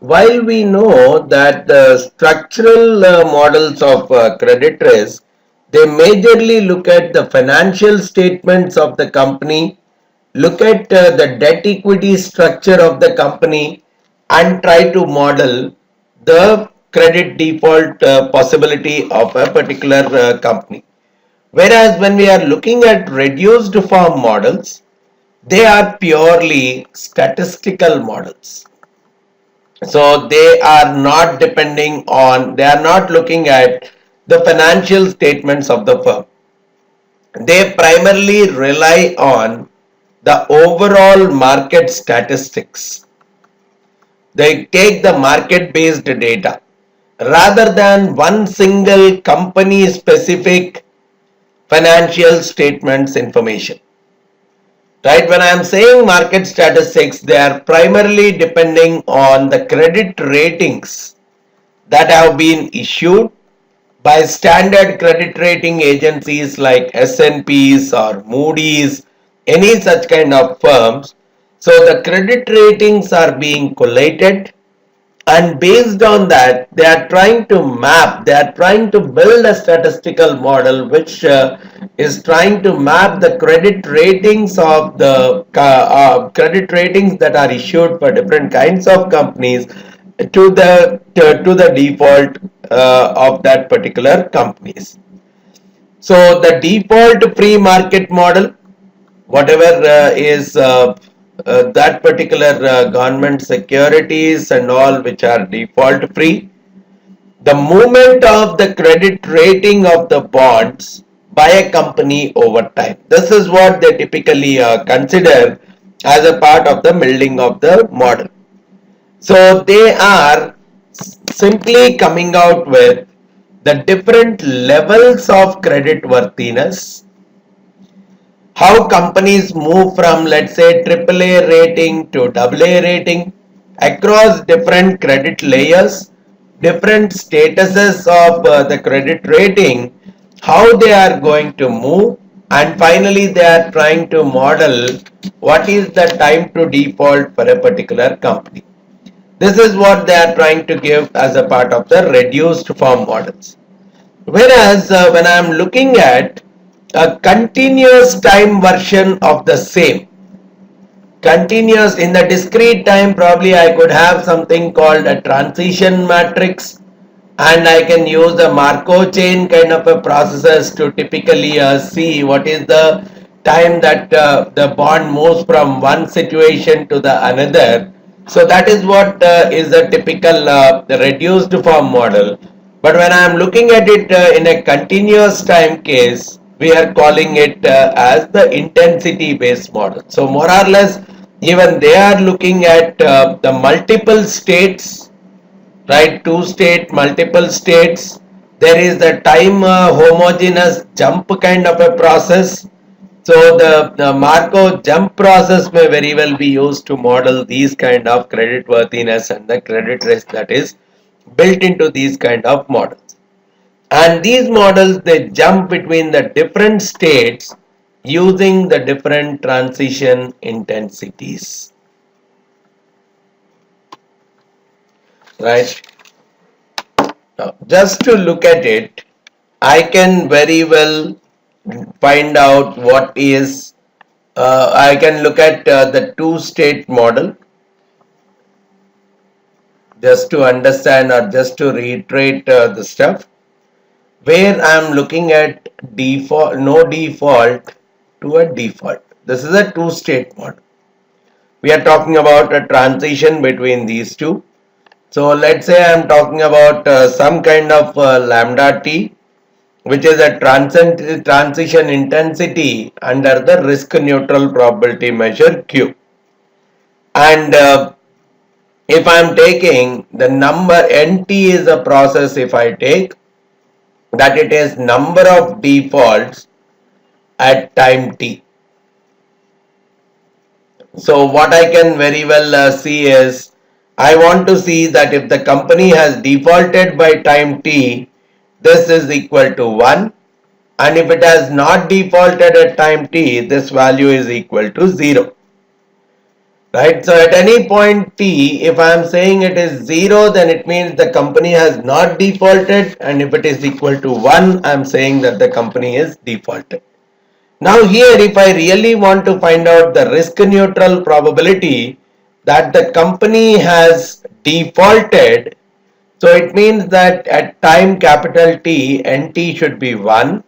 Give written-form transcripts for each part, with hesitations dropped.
while we know that the structural models of credit risk, they majorly look at the financial statements of the company, look at the debt equity structure of the company, and try to model the credit default possibility of a particular company. Whereas when we are looking at reduced form models, they are purely statistical models. So they are not depending on, they are not looking at the financial statements of the firm. They primarily rely on the overall market statistics. They take the market based data rather than one single company specific financial statements information. Right, when I am saying market statistics, they are primarily depending on the credit ratings that have been issued by standard credit rating agencies like S&Ps or Moody's, any such kind of firms. So the credit ratings are being collated, and based on that they are trying to map, they are trying to build a statistical model which is trying to map the credit ratings of the credit ratings that are issued for different kinds of companies to the default of that particular companies. So the default free market model, whatever is that particular government securities and all which are default free, the movement of the credit rating of the bonds by a company over time. This is what they typically consider as a part of the building of the model. So they are simply coming out with the different levels of credit worthiness, how companies move from, let's say, AAA rating to AA rating across different credit layers, different statuses of the credit rating, how they are going to move, and finally they are trying to model what is the time to default for a particular company. This is what they are trying to give as a part of the reduced form models. Whereas when I am looking at a continuous time version of the same, continuous in the discrete time, probably I could have something called a transition matrix, and I can use the Markov chain kind of a processes to typically see what is the time that the bond moves from one situation to the another. So that is what is a typical reduced form model. But when I am looking at it in a continuous time case, we are calling it as the intensity based model. So more or less, even they are looking at the multiple states, right? Two state, multiple states. There is the time homogeneous jump kind of a process. So the Markov jump process may very well be used to model these kind of credit worthiness and the credit risk that is built into these kind of models. And these models, they jump between the different states using the different transition intensities, right? Now, just to look at it, I can very well find out what is, I can look at the two-state model just to understand or just to reiterate the stuff, where I am looking at default, no default to a default. This is a two-state model. We are talking about a transition between these two. So let's say I am talking about some kind of lambda t, which is a transition intensity under the risk neutral probability measure Q. And if I am taking the number nt is a process, if I take that, it is number of defaults at time t. So what I can very well see is, I want to see that if the company has defaulted by time t, this is equal to 1, and if it has not defaulted at time t, this value is equal to 0. right? So at any point t, if I am saying it is 0, then it means the company has not defaulted, and if it is equal to 1, I am saying that the company is defaulted. Now here, if I really want to find out the risk neutral probability that the company has defaulted, so it means that at time capital T, NT should be 1,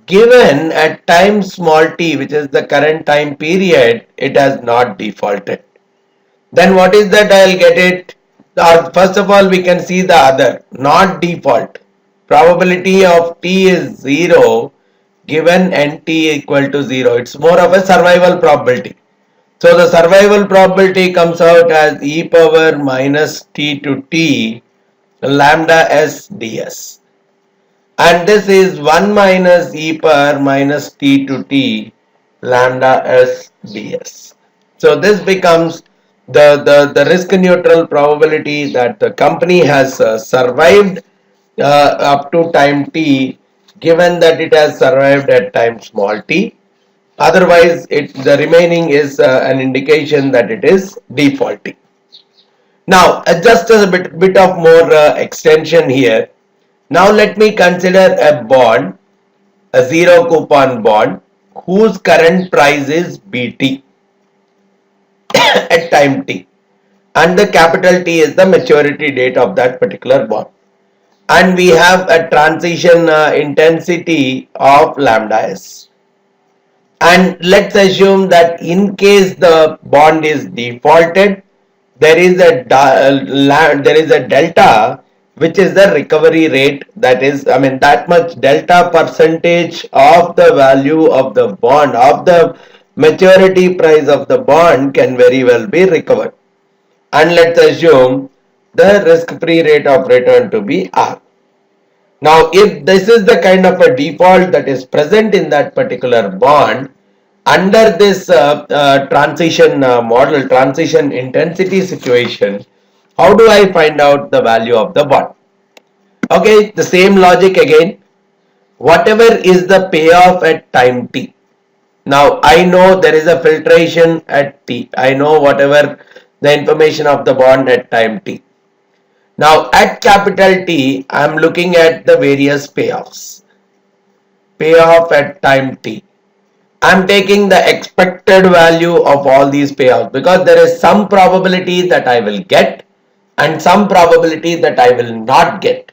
given at time small t, which is the current time period, it has not defaulted. Then what is that? I'll get it. First of all, we can see the other, not default. Probability of t is 0 given nt equal to 0. It's more of a survival probability. So the survival probability comes out as e power minus t to t lambda s ds. And this is 1 minus e power minus t to t lambda s ds. So this becomes the risk neutral probability that the company has survived up to time t, given that it has survived at time small t. Otherwise, the remaining is an indication that it is defaulting. Now, just a bit of more extension here. Now let me consider a bond, a zero coupon bond, whose current price is BT at time T, and the capital T is the maturity date of that particular bond. And we have a transition intensity of lambda s. And let's assume that in case the bond is defaulted, there is a delta, which is the recovery rate, that is, I mean, that much delta percentage of the value of the bond, of the maturity price of the bond, can very well be recovered. And let's assume the risk free rate of return to be R. Now, if this is the kind of a default that is present in that particular bond, under this transition model, transition intensity situation, how do I find out the value of the bond? Okay, the same logic again. Whatever is the payoff at time t. Now, I know there is a filtration at t. I know whatever the information of the bond at time t. Now, at capital T, I am looking at the various payoffs. Payoff at time t. I'm taking the expected value of all these payouts, because there is some probability that I will get and some probability that I will not get.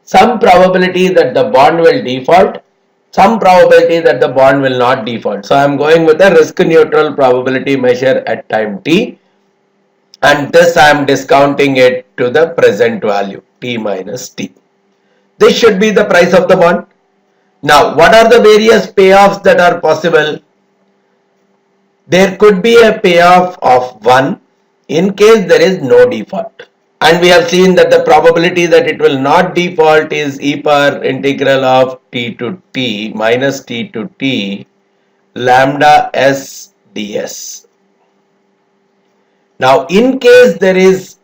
Some probability that the bond will default, some probability that the bond will not default. So I'm going with a risk neutral probability measure at time t, and this I am discounting it to the present value t minus t. This should be the price of the bond. Now, what are the various payoffs that are possible? There could be a payoff of 1 in case there is no default. And we have seen that the probability that it will not default is e power integral of t to t minus t to t lambda s ds. Now, in case there is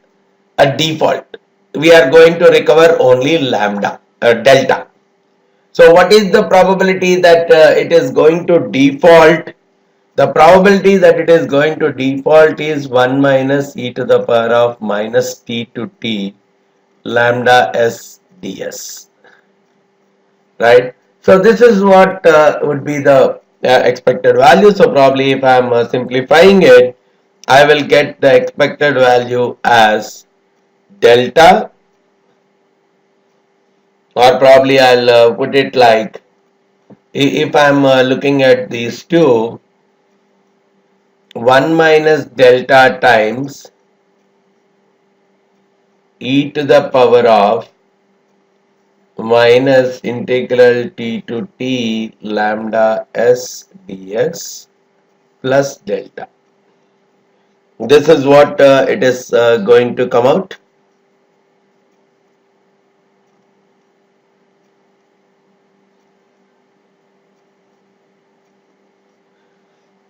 a default, we are going to recover only lambda, delta. So what is the probability that it is going to default? The probability that it is going to default is 1 minus e to the power of minus t to t lambda s ds. Right? So this is what would be the expected value. So probably if I am simplifying it, I will get the expected value as delta, or probably I'll put it like, if I'm looking at these two, 1 minus delta times e to the power of minus integral t to t lambda s dx plus delta. This is what it is going to come out.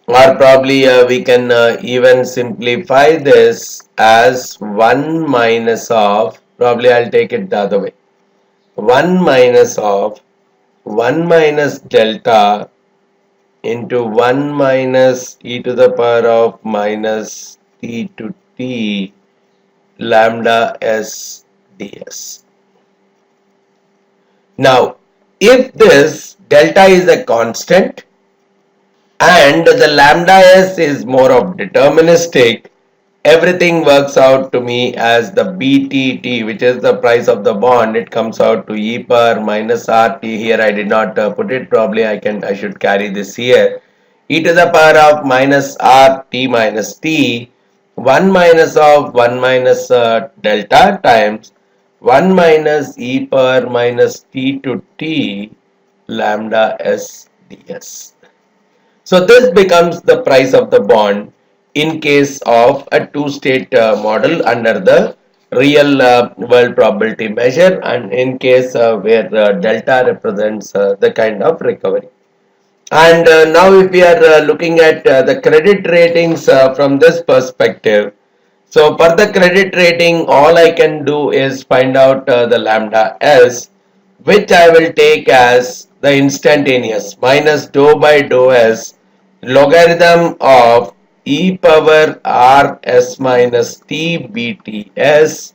Or probably we can even simplify this as 1 minus of, probably I'll take it the other way, 1 minus of 1 minus delta into 1 minus e to the power of minus T to T lambda S ds. Now, if this delta is a constant and the lambda s is more of deterministic, everything works out to me as the BTT, which is the price of the bond. It comes out to e power minus RT. Here I did not put it. Probably I should carry this here. E to the power of minus RT minus T, 1 minus of 1 minus delta times 1 minus e power minus T to T lambda s ds. So this becomes the price of the bond in case of a two-state model under the real world probability measure, and in case where delta represents the kind of recovery. And now if we are looking at the credit ratings from this perspective, so for the credit rating, all I can do is find out the lambda s, which I will take as the instantaneous minus dou by dou s logarithm of e power r s minus t bts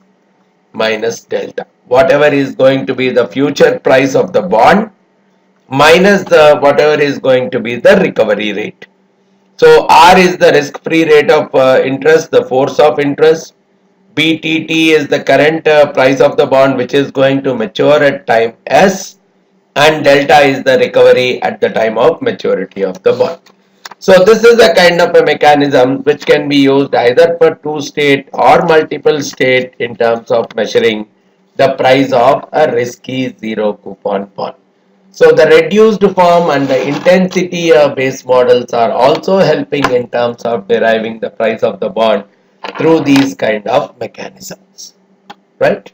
minus delta. Whatever is going to be the future price of the bond minus the whatever is going to be the recovery rate. So R is the risk-free rate of interest, the force of interest. BTT is the current price of the bond which is going to mature at time S, and delta is the recovery at the time of maturity of the bond. So this is a kind of a mechanism which can be used either for two-state or multiple state in terms of measuring the price of a risky zero coupon bond. So the reduced form and the intensity based models are also helping in terms of deriving the price of the bond through these kind of mechanisms, right?